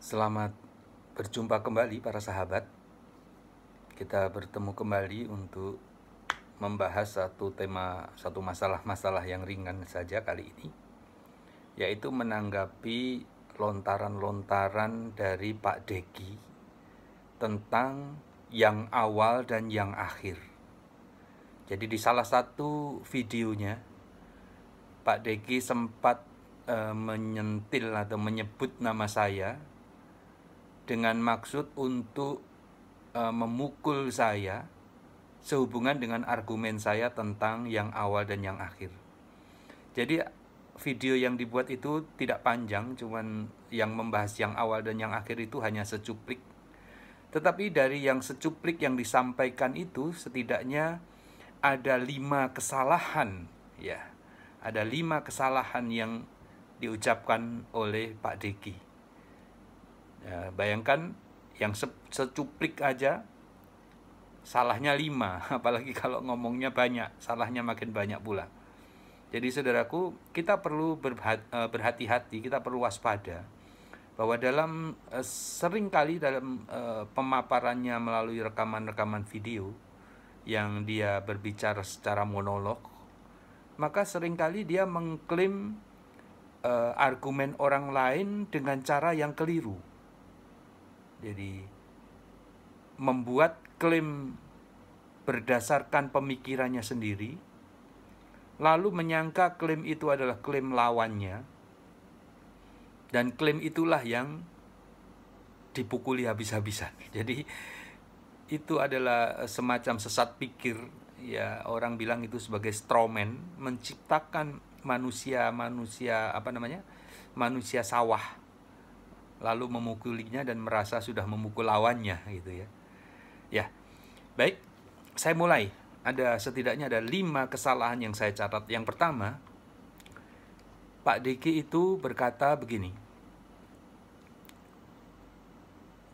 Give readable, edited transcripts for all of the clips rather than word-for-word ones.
Selamat berjumpa kembali para sahabat. Kita bertemu kembali untuk membahas satu masalah-masalah yang ringan saja kali ini, yaitu menanggapi lontaran-lontaran dari Pak Deki tentang yang awal dan yang akhir. Jadi di salah satu videonya Pak Deki sempat menyentil atau menyebut nama saya dengan maksud untuk memukul saya sehubungan dengan argumen saya tentang yang awal dan yang akhir. Jadi video yang dibuat itu tidak panjang, cuman yang membahas yang awal dan yang akhir itu hanya secuplik. Tetapi dari yang secuplik yang disampaikan itu setidaknya ada 5 kesalahan, ya. Ada 5 kesalahan yang diucapkan oleh Pak Deki. Ya, bayangkan yang secuplik aja salahnya 5, apalagi kalau ngomongnya banyak, salahnya makin banyak pula. Jadi saudaraku, kita perlu berhati-hati, kita perlu waspada bahwa seringkali dalam pemaparannya melalui rekaman-rekaman video yang dia berbicara secara monolog, maka seringkali dia mengklaim argumen orang lain dengan cara yang keliru. Jadi membuat klaim berdasarkan pemikirannya sendiri, lalu menyangka klaim itu adalah klaim lawannya, dan klaim itulah yang dipukuli habis-habisan. Jadi itu adalah semacam sesat pikir, ya, orang bilang itu sebagai strawman, menciptakan manusia sawah, lalu memukulinya dan merasa sudah memukul lawannya gitu ya. Ya, baik, saya mulai. Setidaknya ada 5 kesalahan yang saya catat. Yang pertama, Pak Deki itu berkata begini.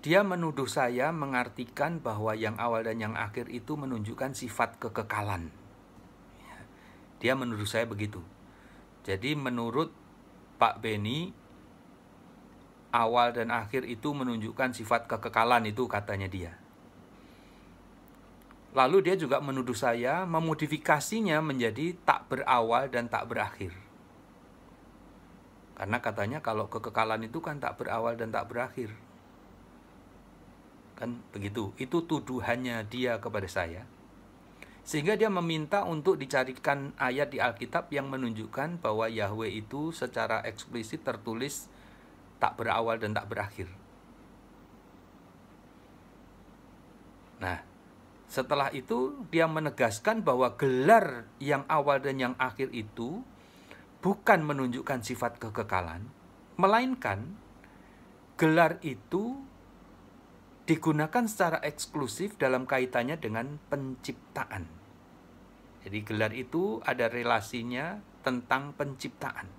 Dia menuduh saya mengartikan bahwa yang awal dan yang akhir itu menunjukkan sifat kekekalan. Dia menuduh saya begitu. Jadi menurut Pak Beni, awal dan akhir itu menunjukkan sifat kekekalan, itu katanya dia. Lalu dia juga menuduh saya memodifikasinya menjadi tak berawal dan tak berakhir. Karena katanya kalau kekekalan itu kan tak berawal dan tak berakhir. Kan begitu. Itu tuduhannya dia kepada saya. Sehingga dia meminta untuk dicarikan ayat di Alkitab yang menunjukkan bahwa Yahweh itu secara eksplisit tertulis tak berawal dan tak berakhir. Nah, setelah itu dia menegaskan bahwa gelar yang awal dan yang akhir itu bukan menunjukkan sifat kekekalan, melainkan gelar itu digunakan secara eksklusif dalam kaitannya dengan penciptaan. Jadi gelar itu ada relasinya tentang penciptaan.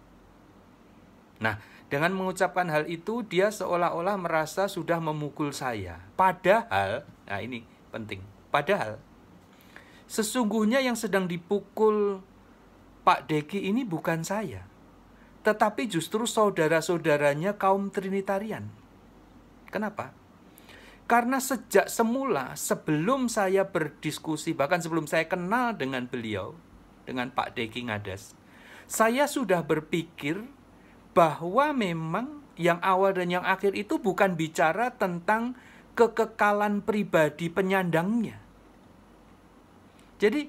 Nah, dengan mengucapkan hal itu, dia seolah-olah merasa sudah memukul saya. Padahal, nah ini penting, padahal sesungguhnya yang sedang dipukul Pak Deki ini bukan saya, tetapi justru saudara-saudaranya kaum Trinitarian. Kenapa? Karena sejak semula, sebelum saya berdiskusi, bahkan sebelum saya kenal dengan beliau, dengan Pak Deki Ngadas, saya sudah berpikir bahwa memang yang awal dan yang akhir itu bukan bicara tentang kekekalan pribadi penyandangnya. Jadi,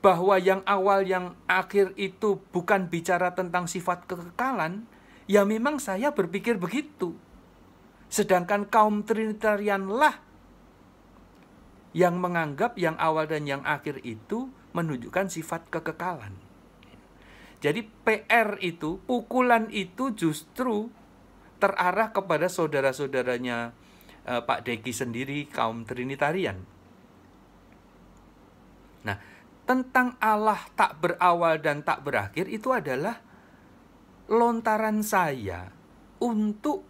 bahwa yang awal yang akhir itu bukan bicara tentang sifat kekekalan, ya memang saya berpikir begitu. Sedangkan kaum Trinitarianlah yang menganggap yang awal dan yang akhir itu menunjukkan sifat kekekalan. Jadi PR itu, pukulan itu justru terarah kepada saudara-saudaranya Pak Deki sendiri, kaum Trinitarian. Nah, tentang Allah tak berawal dan tak berakhir itu adalah lontaran saya untuk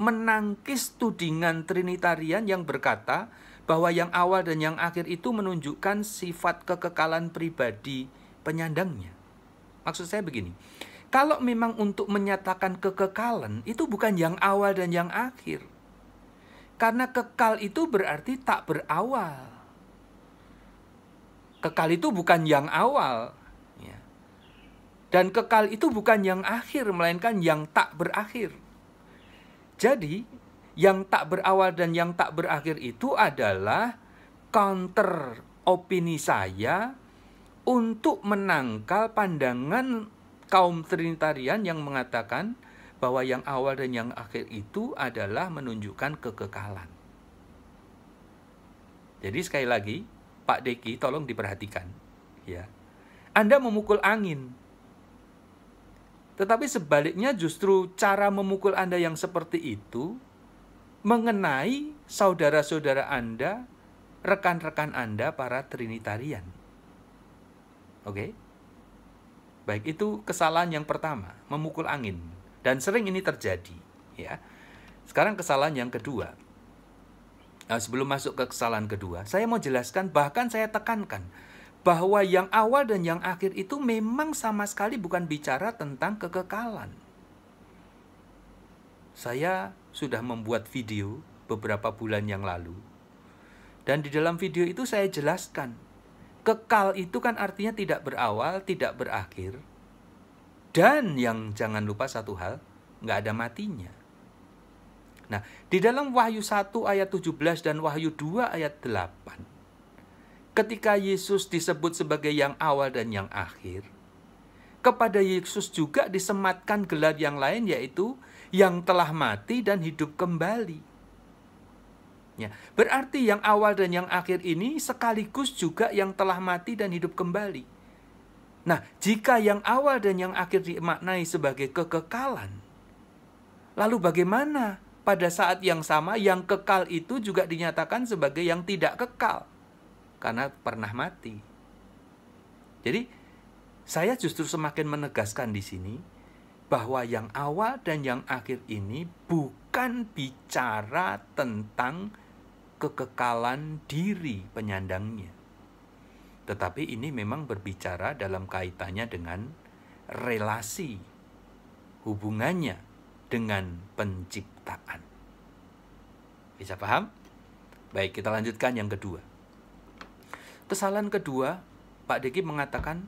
menangkis tudingan Trinitarian yang berkata bahwa yang awal dan yang akhir itu menunjukkan sifat kekekalan pribadi penyandangnya. Maksud saya begini, kalau memang untuk menyatakan kekekalan, itu bukan yang awal dan yang akhir. Karena kekal itu berarti tak berawal. Kekal itu bukan yang awal. Ya. Dan kekal itu bukan yang akhir, melainkan yang tak berakhir. Jadi, yang tak berawal dan yang tak berakhir itu adalah counter opini saya untuk menangkal pandangan kaum Trinitarian yang mengatakan bahwa yang awal dan yang akhir itu adalah menunjukkan kekekalan. Jadi sekali lagi, Pak Deki, tolong diperhatikan. Ya, Anda memukul angin. Tetapi sebaliknya justru cara memukul Anda yang seperti itu mengenai saudara-saudara Anda, rekan-rekan Anda, para Trinitarian. Oke? Baik, itu kesalahan yang pertama, memukul angin. Dan sering ini terjadi. Ya. Sekarang kesalahan yang kedua. Nah, sebelum masuk ke kesalahan kedua, saya mau jelaskan, bahkan saya tekankan, bahwa yang awal dan yang akhir itu memang sama sekali bukan bicara tentang kekekalan. Saya sudah membuat video beberapa bulan yang lalu. Dan di dalam video itu saya jelaskan, kekal itu kan artinya tidak berawal, tidak berakhir. Dan yang jangan lupa satu hal, nggak ada matinya. Nah, di dalam Wahyu 1 ayat 17 dan Wahyu 2 ayat 8, ketika Yesus disebut sebagai yang awal dan yang akhir, kepada Yesus juga disematkan gelar yang lain, yaitu yang telah mati dan hidup kembali. Ya, berarti yang awal dan yang akhir ini sekaligus juga yang telah mati dan hidup kembali. Nah, jika yang awal dan yang akhir dimaknai sebagai kekekalan, lalu bagaimana pada saat yang sama yang kekal itu juga dinyatakan sebagai yang tidak kekal karena pernah mati? Jadi, saya justru semakin menegaskan di sini bahwa yang awal dan yang akhir ini bukan bicara tentang kekekalan diri penyandangnya. Tetapi ini memang berbicara dalam kaitannya dengan relasi, hubungannya dengan penciptaan. Bisa paham? Baik, kita lanjutkan yang kedua. Kesalahan kedua, Pak Deki mengatakan,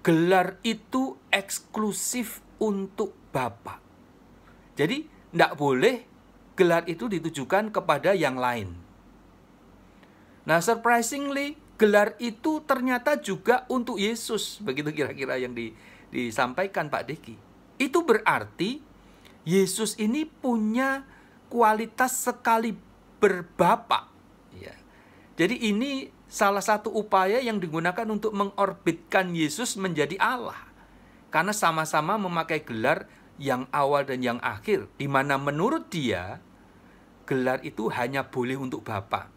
gelar itu eksklusif untuk Bapa. Jadi, tidak boleh gelar itu ditujukan kepada yang lain. Nah, surprisingly, gelar itu ternyata juga untuk Yesus. Begitu kira-kira yang disampaikan Pak Deki. Itu berarti Yesus ini punya kualitas sekali berbapa. Ya. Jadi ini salah satu upaya yang digunakan untuk mengorbitkan Yesus menjadi Allah. Karena sama-sama memakai gelar yang awal dan yang akhir, di mana menurut dia gelar itu hanya boleh untuk Bapa.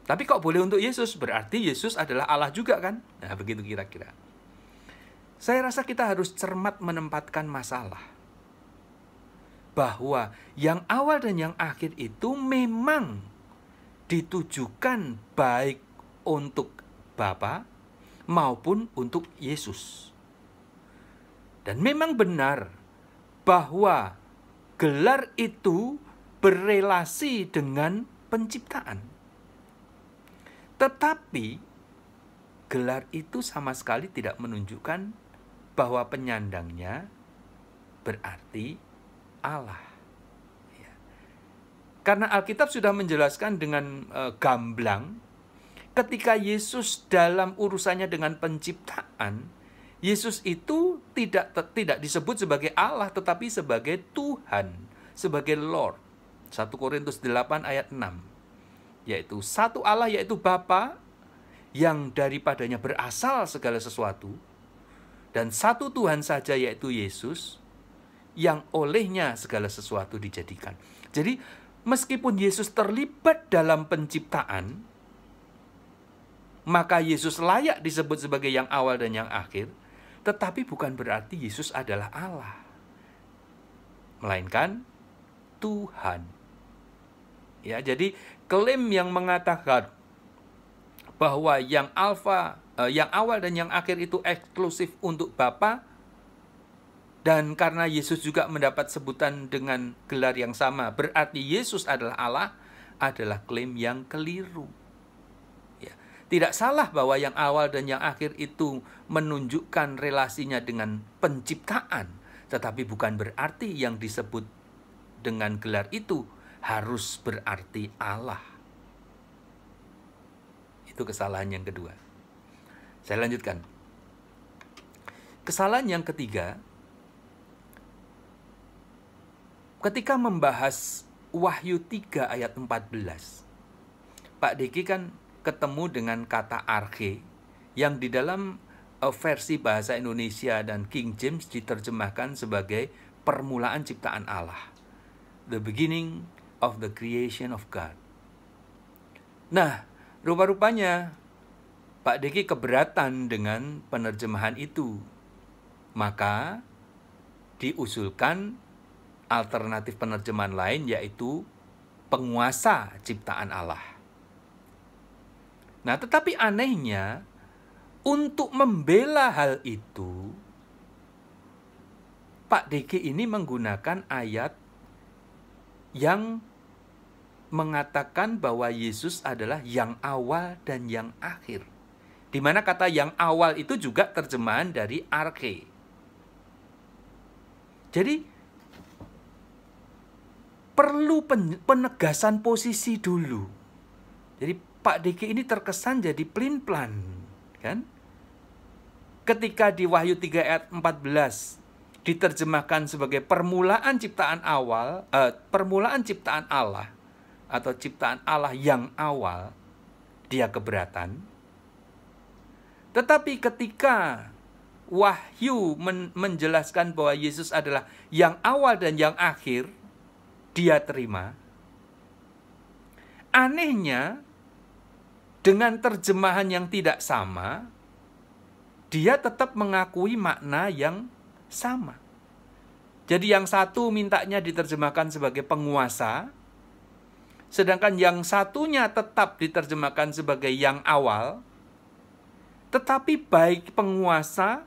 Tapi kok boleh untuk Yesus? Berarti Yesus adalah Allah juga kan? Nah, begitu kira-kira. Saya rasa kita harus cermat menempatkan masalah. Bahwa yang awal dan yang akhir itu memang ditujukan baik untuk Bapa maupun untuk Yesus. Dan memang benar bahwa gelar itu berelasi dengan penciptaan. Tetapi gelar itu sama sekali tidak menunjukkan bahwa penyandangnya berarti Allah. Ya. Karena Alkitab sudah menjelaskan dengan gamblang, ketika Yesus dalam urusannya dengan penciptaan, Yesus itu tidak disebut sebagai Allah, tetapi sebagai Tuhan, sebagai Lord. 1 Korintus 8 ayat 6. Yaitu satu Allah, yaitu Bapa, yang daripadanya berasal segala sesuatu, dan satu Tuhan saja, yaitu Yesus, yang olehnya segala sesuatu dijadikan. Jadi, meskipun Yesus terlibat dalam penciptaan, maka Yesus layak disebut sebagai yang awal dan yang akhir, tetapi bukan berarti Yesus adalah Allah, melainkan Tuhan. Ya, jadi klaim yang mengatakan bahwa yang awal dan yang akhir itu eksklusif untuk Bapa, Dan karena Yesus juga mendapat sebutan dengan gelar yang sama, berarti Yesus adalah Allah, adalah klaim yang keliru. Ya. Tidak salah bahwa yang awal dan yang akhir itu menunjukkan relasinya dengan penciptaan, tetapi bukan berarti yang disebut dengan gelar itu harus berarti Allah. Itu kesalahan yang kedua. Saya lanjutkan. Kesalahan yang ketiga, ketika membahas Wahyu 3 ayat 14, Pak Diki kan ketemu dengan kata arche, yang di dalam versi bahasa Indonesia dan King James diterjemahkan sebagai permulaan ciptaan Allah. The beginning of the creation of God. Nah, rupa-rupanya Pak Diki keberatan dengan penerjemahan itu. Maka diusulkan alternatif penerjemahan lain, yaitu penguasa ciptaan Allah. Nah, tetapi anehnya, untuk membela hal itu, Pak Diki ini menggunakan ayat yang mengatakan bahwa Yesus adalah yang awal dan yang akhir. Di mana kata yang awal itu juga terjemahan dari arche. Jadi, perlu penegasan posisi dulu. Jadi, Pak Diki ini terkesan jadi pelin-pelan, kan? Ketika di Wahyu 3 ayat 14 diterjemahkan sebagai permulaan ciptaan awal, permulaan ciptaan Allah atau ciptaan Allah yang awal, dia keberatan. Tetapi ketika Wahyu menjelaskan bahwa Yesus adalah yang awal dan yang akhir, dia terima. Anehnya, dengan terjemahan yang tidak sama, dia tetap mengakui makna yang sama. Jadi yang satu mintanya diterjemahkan sebagai penguasa, sedangkan yang satunya tetap diterjemahkan sebagai yang awal. Tetapi baik penguasa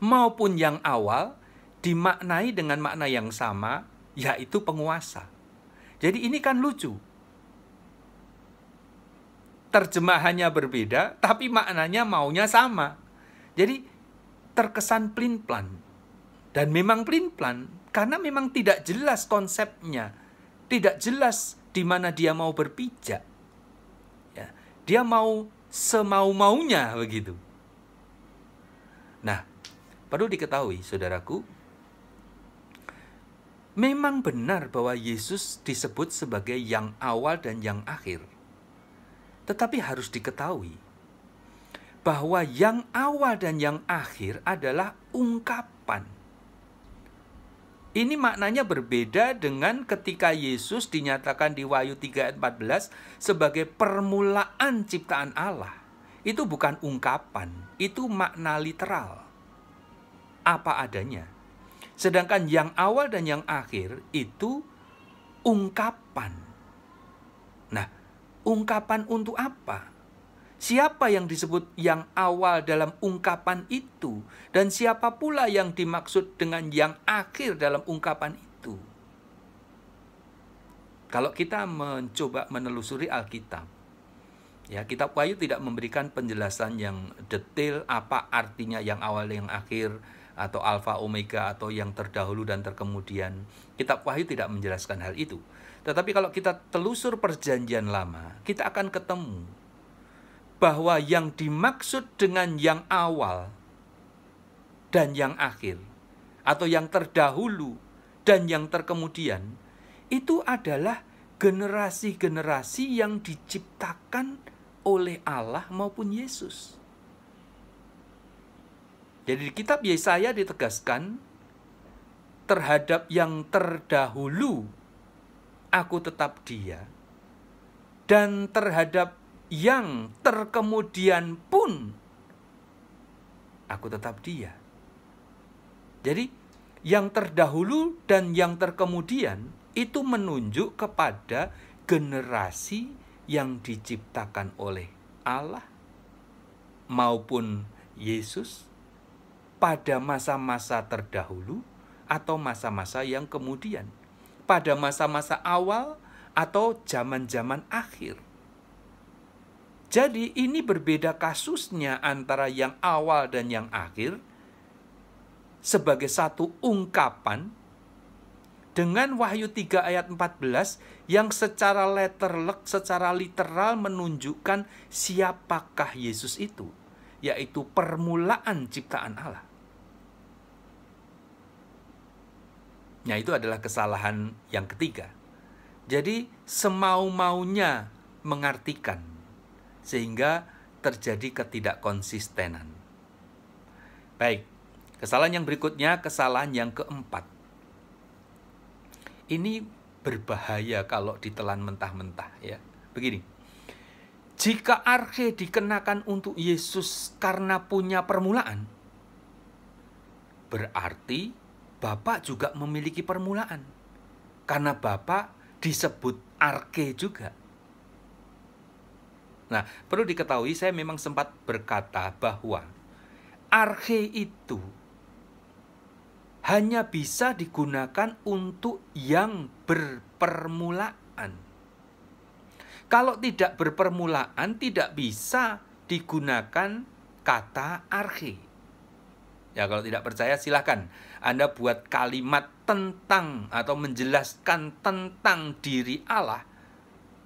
maupun yang awal dimaknai dengan makna yang sama, yaitu penguasa. Jadi ini kan lucu. Terjemahannya berbeda, tapi maknanya maunya sama. Jadi terkesan pelin-pelan. Dan memang pelin-pelan, karena memang tidak jelas konsepnya. Tidak jelas di mana dia mau berpijak. Ya, dia mau semau-maunya begitu. Nah, perlu diketahui, saudaraku, memang benar bahwa Yesus disebut sebagai yang awal dan yang akhir. Tetapi harus diketahui bahwa yang awal dan yang akhir adalah ungkapan. Ini maknanya berbeda dengan ketika Yesus dinyatakan di Wahyu 3 ayat 14 sebagai permulaan ciptaan Allah. Itu bukan ungkapan, itu makna literal. Apa adanya. Sedangkan yang awal dan yang akhir itu ungkapan. Nah, ungkapan untuk apa? Siapa yang disebut yang awal dalam ungkapan itu? Dan siapa pula yang dimaksud dengan yang akhir dalam ungkapan itu? Kalau kita mencoba menelusuri Alkitab, ya, kitab Wahyu tidak memberikan penjelasan yang detail apa artinya yang awal dan yang akhir, atau alfa omega, atau yang terdahulu dan terkemudian. Kitab Wahyu tidak menjelaskan hal itu. Tetapi kalau kita telusur perjanjian lama, kita akan ketemu bahwa yang dimaksud dengan yang awal dan yang akhir, atau yang terdahulu dan yang terkemudian, itu adalah generasi-generasi yang diciptakan oleh Allah maupun Yesus. Jadi di kitab Yesaya ditegaskan, terhadap yang terdahulu aku tetap Dia, dan terhadap yang terkemudian pun aku tetap Dia. Jadi yang terdahulu dan yang terkemudian itu menunjuk kepada generasi yang diciptakan oleh Allah maupun Yesus, pada masa-masa terdahulu atau masa-masa yang kemudian, pada masa-masa awal atau zaman-zaman akhir. Jadi ini berbeda kasusnya antara yang awal dan yang akhir sebagai satu ungkapan dengan Wahyu 3 ayat 14 yang secara letterlek, secara literal menunjukkan siapakah Yesus itu, yaitu permulaan ciptaan Allah. Nah, itu adalah kesalahan yang ketiga. Jadi semau-maunya mengartikan sehingga terjadi ketidakkonsistenan. Baik, kesalahan yang berikutnya, kesalahan yang keempat. Ini berbahaya kalau ditelan mentah-mentah ya. Begini, jika arche dikenakan untuk Yesus karena punya permulaan, berarti Bapa juga memiliki permulaan. Karena Bapa disebut arche juga. Nah, perlu diketahui saya memang sempat berkata bahwa arche itu hanya bisa digunakan untuk yang berpermulaan. Kalau tidak berpermulaan, tidak bisa digunakan kata arche. Ya, kalau tidak percaya silahkan Anda buat kalimat tentang atau menjelaskan tentang diri Allah.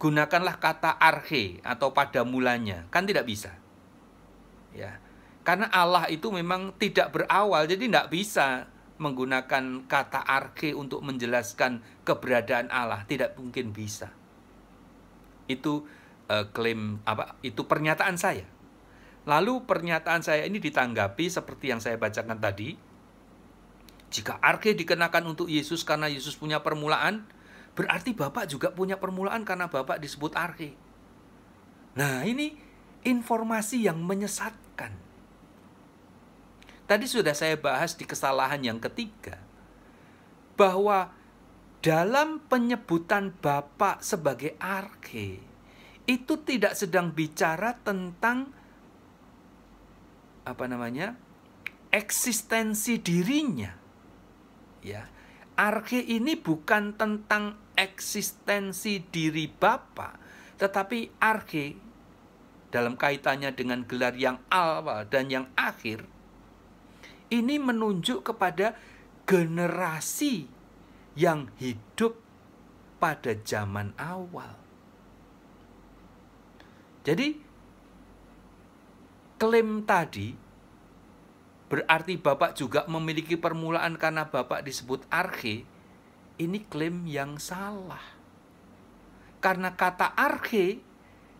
Gunakanlah kata arche atau pada mulanya. Kan tidak bisa. Ya. Karena Allah itu memang tidak berawal, jadi tidak bisa menggunakan kata arche untuk menjelaskan keberadaan Allah. Tidak mungkin bisa. Itu klaim apa? Itu pernyataan saya. Lalu pernyataan saya ini ditanggapi seperti yang saya bacakan tadi. Jika arche dikenakan untuk Yesus karena Yesus punya permulaan, berarti Bapak juga punya permulaan karena Bapak disebut arche. Nah, ini informasi yang menyesatkan. Tadi sudah saya bahas di kesalahan yang ketiga, bahwa dalam penyebutan Bapa sebagai arche, itu tidak sedang bicara tentang eksistensi dirinya. Ya, arche ini bukan tentang eksistensi diri Bapa, tetapi arche dalam kaitannya dengan gelar yang awal dan yang akhir, ini menunjuk kepada generasi yang hidup pada zaman awal. Jadi, klaim tadi berarti Bapak juga memiliki permulaan karena Bapak disebut arche. Ini klaim yang salah. Karena kata arche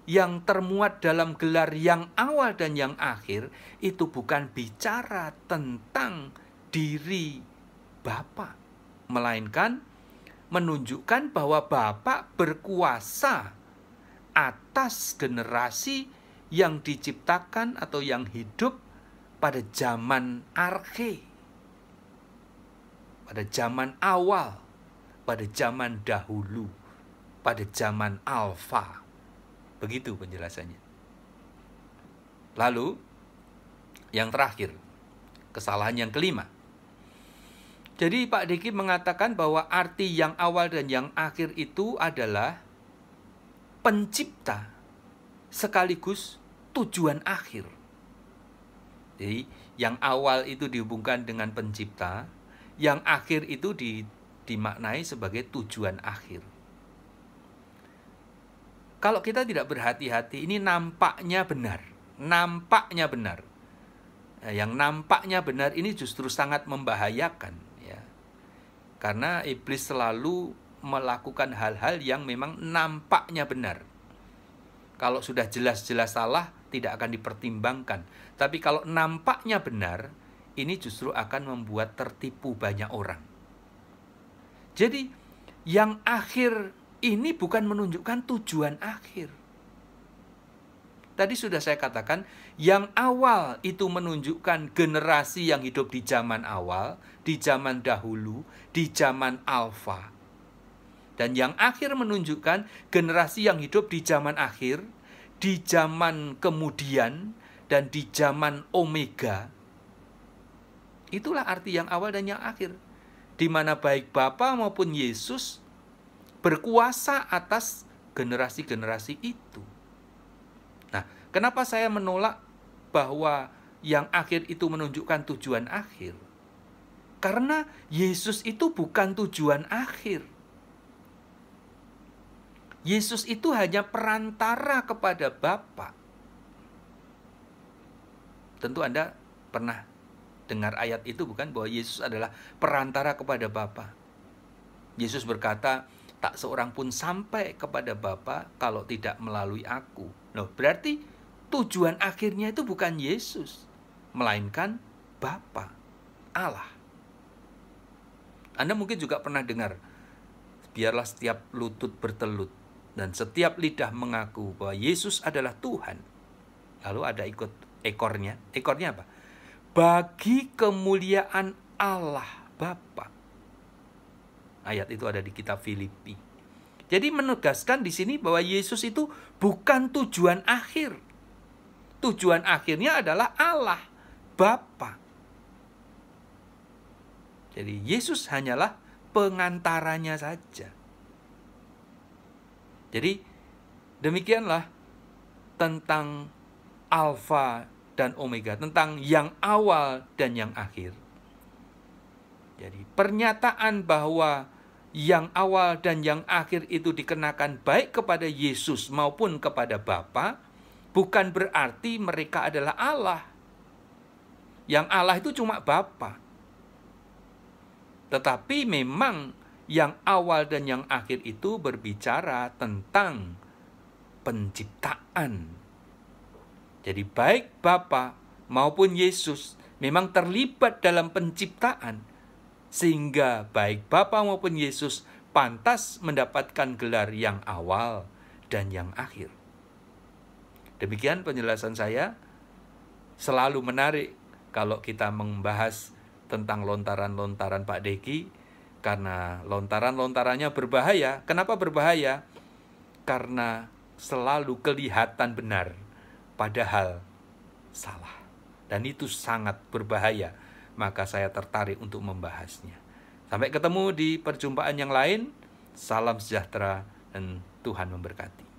yang termuat dalam gelar yang awal dan yang akhir itu bukan bicara tentang diri Bapa, melainkan menunjukkan bahwa Bapa berkuasa atas generasi yang diciptakan atau yang hidup pada zaman arche, pada zaman awal, pada zaman dahulu, pada zaman alfa. Begitu penjelasannya. Lalu, yang terakhir, kesalahan yang kelima. Jadi Pak Diki mengatakan bahwa arti yang awal dan yang akhir itu adalah pencipta sekaligus tujuan akhir. Jadi yang awal itu dihubungkan dengan pencipta, yang akhir itu dimaknai sebagai tujuan akhir. Kalau kita tidak berhati-hati, ini nampaknya benar. Nampaknya benar. Nah, yang nampaknya benar ini justru sangat membahayakan. Ya. Karena iblis selalu melakukan hal-hal yang memang nampaknya benar. Kalau sudah jelas-jelas salah, tidak akan dipertimbangkan. Tapi kalau nampaknya benar, ini justru akan membuat tertipu banyak orang. Jadi, yang akhir ini bukan menunjukkan tujuan akhir. Tadi sudah saya katakan, yang awal itu menunjukkan generasi yang hidup di zaman awal, di zaman dahulu, di zaman alfa. Dan yang akhir menunjukkan generasi yang hidup di zaman akhir, di zaman kemudian, dan di zaman omega. Itulah arti yang awal dan yang akhir, di mana baik Bapa maupun Yesus berkuasa atas generasi-generasi itu. Nah, kenapa saya menolak bahwa yang akhir itu menunjukkan tujuan akhir? Karena Yesus itu bukan tujuan akhir. Yesus itu hanya perantara kepada Bapa. Tentu Anda pernah dengar ayat itu, bukan? Bahwa Yesus adalah perantara kepada Bapa. Yesus berkata, tak seorang pun sampai kepada Bapa kalau tidak melalui aku. Loh, berarti tujuan akhirnya itu bukan Yesus, melainkan Bapa, Allah. Anda mungkin juga pernah dengar, biarlah setiap lutut bertelut dan setiap lidah mengaku bahwa Yesus adalah Tuhan. Lalu ada ikut ekornya. Ekornya apa? Bagi kemuliaan Allah Bapa. Ayat itu ada di kitab Filipi. Jadi menegaskan di sini bahwa Yesus itu bukan tujuan akhir. Tujuan akhirnya adalah Allah Bapa. Jadi Yesus hanyalah pengantaranya saja. Jadi demikianlah tentang Alfa dan Omega, tentang yang awal dan yang akhir. Jadi pernyataan bahwa yang awal dan yang akhir itu dikenakan baik kepada Yesus maupun kepada Bapa, bukan berarti mereka adalah Allah. Yang Allah itu cuma Bapa. Tetapi memang yang awal dan yang akhir itu berbicara tentang penciptaan. Jadi baik Bapa maupun Yesus memang terlibat dalam penciptaan, sehingga baik Bapa maupun Yesus pantas mendapatkan gelar yang awal dan yang akhir. Demikian penjelasan saya. Selalu menarik kalau kita membahas tentang lontaran-lontaran Pak Deki, karena lontaran-lontarannya berbahaya. Kenapa berbahaya? Karena selalu kelihatan benar, padahal salah. Dan itu sangat berbahaya. Maka saya tertarik untuk membahasnya. Sampai ketemu di perjumpaan yang lain. Salam sejahtera dan Tuhan memberkati.